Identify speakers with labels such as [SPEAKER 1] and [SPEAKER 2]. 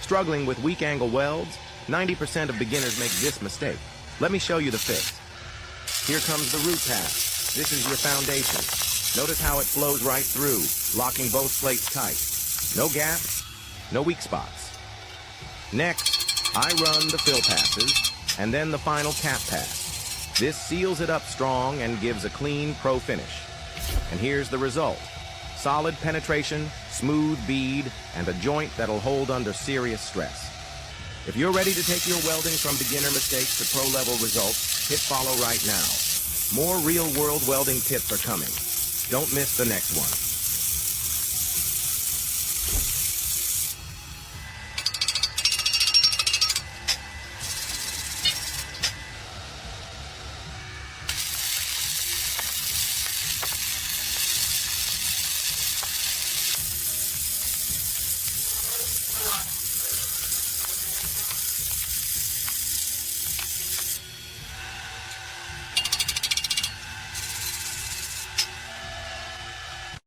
[SPEAKER 1] Struggling with weak angle welds? 90% of beginners make this mistake. Let me show you the fix. Here comes the root pass. This is your foundation. Notice how it flows right through, locking both plates tight. No gaps, no weak spots. Next, I run the fill passes, and then the final cap pass. This seals it up strong and gives a clean pro finish. And here's the result. Solid penetration, smooth bead, and a joint that'll hold under serious stress. If you're ready to take your welding from beginner mistakes to pro-level results, hit follow right now. More real-world welding tips are coming. Don't miss the next one.